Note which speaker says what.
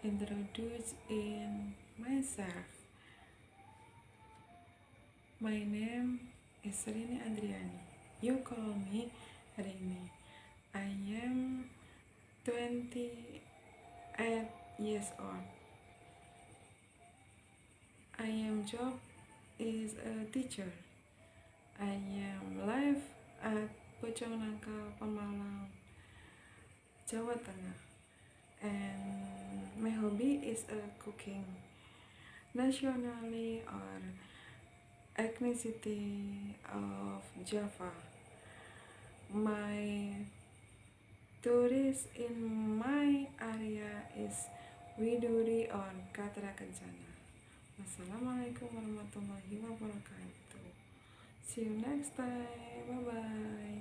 Speaker 1: introduce in myself. My name is Rini Adriani. You call me Rini. I am 28 years old. I am job is a teacher. I am live at Pocong Nangka, Pemalang, Jawa Tengah. And my hobby is cooking. Nationally or ethnicity of Java. My tourist in my area is Widuri or Katra Kencana. Wassalamualaikum warahmatullahi wabarakatuh. See you next time. Bye bye.